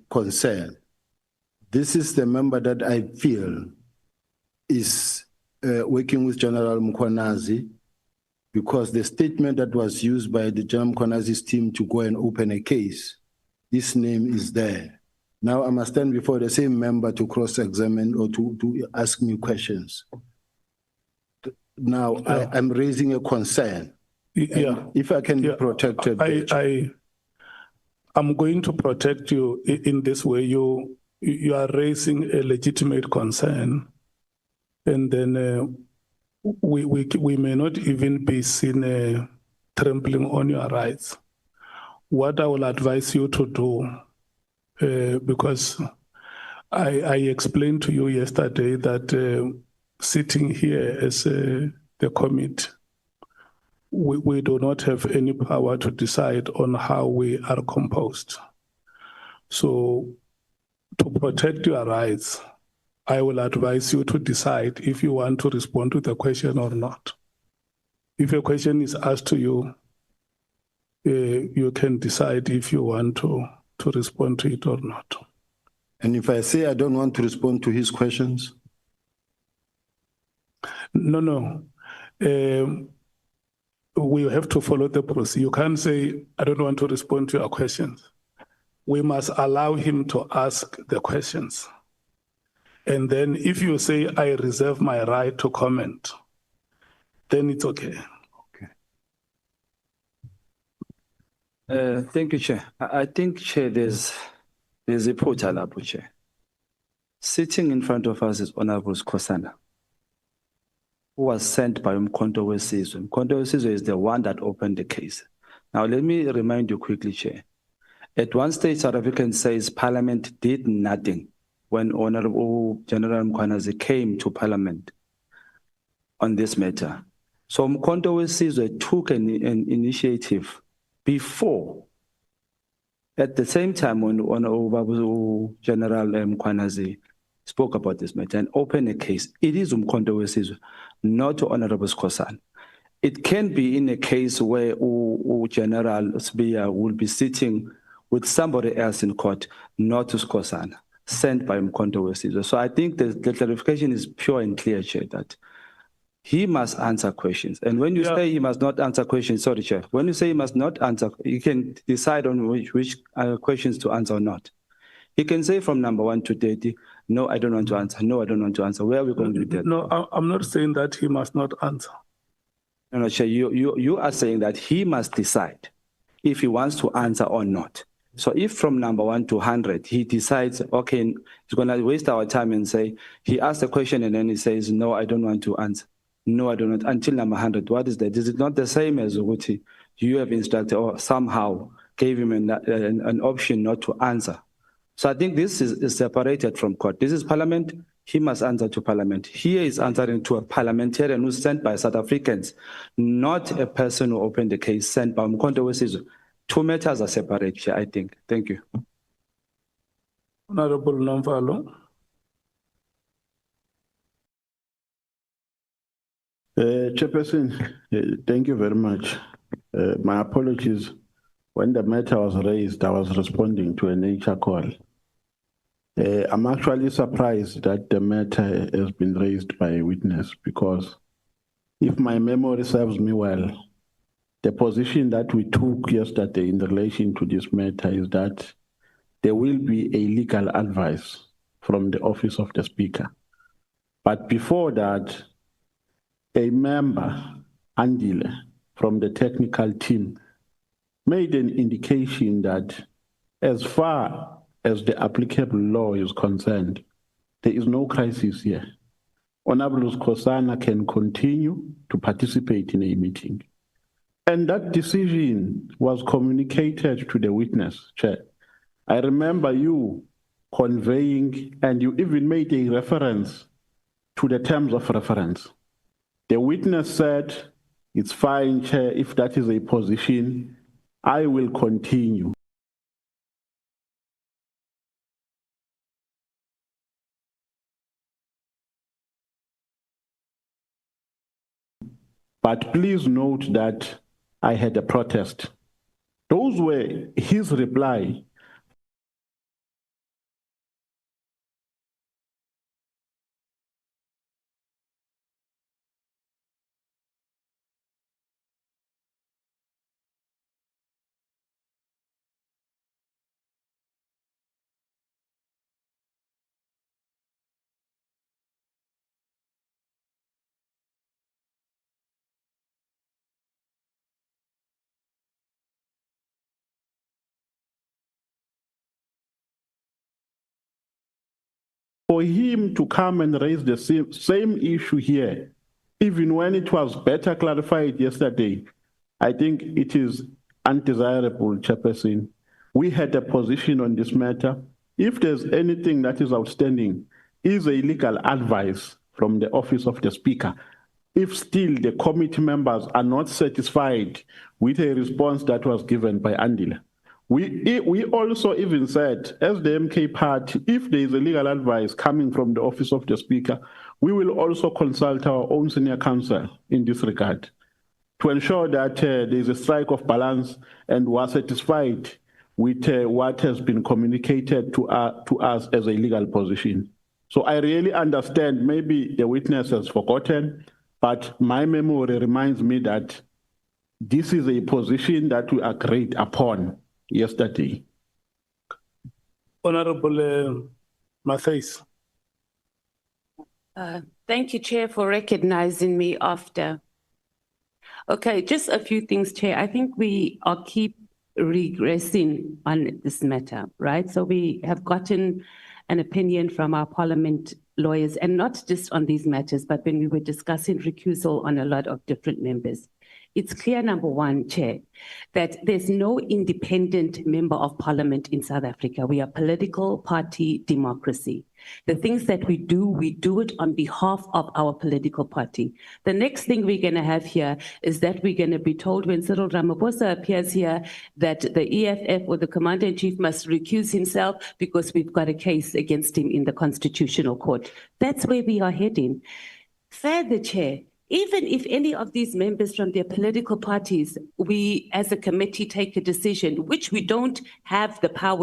concern. This is the member that I feel is working with General Mkhwanazi, because the statement that was used by the General Mkhwanazi's team to go and open a case, this name is there. Now I must stand before the same member to cross-examine or to ask me questions. Now I'm raising a concern. If I can be protected. I'm going to protect you in this way. You are raising a legitimate concern, and then we may not even be seen trampling on your rights. What I will advise you to do, because I explained to you yesterday that sitting here as the committee, we do not have any power to decide on how we are composed. So to protect your rights, I will advise you to decide if you want to respond to the question or not. If a question is asked to you, you can decide if you want to respond to it or not. And if I say I don't want to respond to his questions? No. We have to follow the process. You can't say, I don't want to respond to your questions. We must allow him to ask the questions. And then if you say, I reserve my right to comment, then it's okay. Thank you, Chair. I think, Chair, there's a portal, Chair. Sitting in front of us is Honorable Skhosana, who was sent by Mkhwanazi. Mkhwanazi is the one that opened the case. Now, let me remind you quickly, Chair. At one stage, South African says Parliament did nothing when Honorable General Mkhwanazi came to Parliament on this matter. So Mkhwanazi took an initiative before, at the same time when Honorable General Mkhwanazi spoke about this matter and opened a case. It is Mkhwanazi, not Honorable Skhosana. It can be in a case where General Sibiya will be sitting with somebody else in court, not to Skhosana, sent by Mkhwanazi. So I think the clarification is pure and clear, Chair, that he must answer questions. And when you say he must not answer questions, sorry, Chair, when you say he must not answer, you can decide on which questions to answer or not. He can say from number 1 to 30, no, I don't want to answer. No, I don't want to answer. Where are we going to do that? No, I'm not saying that he must not answer. No, Chair, you are saying that he must decide if he wants to answer or not. So if from number 1 to 100, he decides, okay, he's going to waste our time and say, he asked a question and then he says, no, I don't want to answer. No, I don't want, until number 100. What is that? Is it not the same as Uguti? You have instructed or somehow gave him an option not to answer. So I think this is separated from court. This is Parliament. He must answer to Parliament. Here is answering to a parliamentarian who's sent by South Africans, not a person who opened the case sent by Mkhwanazi. Two matters are separate, I think. Thank you. Honorable Nhlanhla. Chairperson, thank you very much. My apologies. When the matter was raised, I was responding to a nature call. I'm actually surprised that the matter has been raised by a witness, because if my memory serves me well, the position that we took yesterday in relation to this matter is that there will be a legal advice from the office of the Speaker. But before that, a member, Andile, from the technical team, made an indication that as far as the applicable law is concerned, there is no crisis here. Honorable Skhosana can continue to participate in a meeting. And that decision was communicated to the witness, Chair. I remember you conveying, and you even made a reference to the terms of reference. The witness said, it's fine, Chair, if that is a position, I will continue. But please note that I had a protest. Those were his reply for him to come and raise the same issue here, even when it was better clarified yesterday, I think it is undesirable, Chairperson. We had a position on this matter. If there's anything that is outstanding, is a legal advice from the office of the Speaker. If still the committee members are not satisfied with a response that was given by Andile. We also even said, as the MK party, if there is a legal advice coming from the office of the Speaker, we will also consult our own senior counsel in this regard to ensure that there is a strike of balance and we are satisfied with what has been communicated to us as a legal position. So I really understand maybe the witness has forgotten, but my memory reminds me that this is a position that we agreed upon yesterday. Honorable Matthys. Thank you, Chair, for recognizing me after. Okay, just a few things, Chair. I think we are keep regressing on this matter, right? So we have gotten an opinion from our Parliament lawyers, and not just on these matters, but when we were discussing recusal on a lot of different members. It's clear, number one, Chair, that there's no independent member of Parliament in South Africa. We are political party democracy. The things that we do it on behalf of our political party. The next thing we're going to have here is that we're going to be told when Cyril Ramaphosa appears here that the EFF or the Commander-in-Chief must recuse himself because we've got a case against him in the Constitutional Court. That's where we are heading. Further, Chair, even if any of these members from their political parties, we as a committee take a decision, which we don't have the power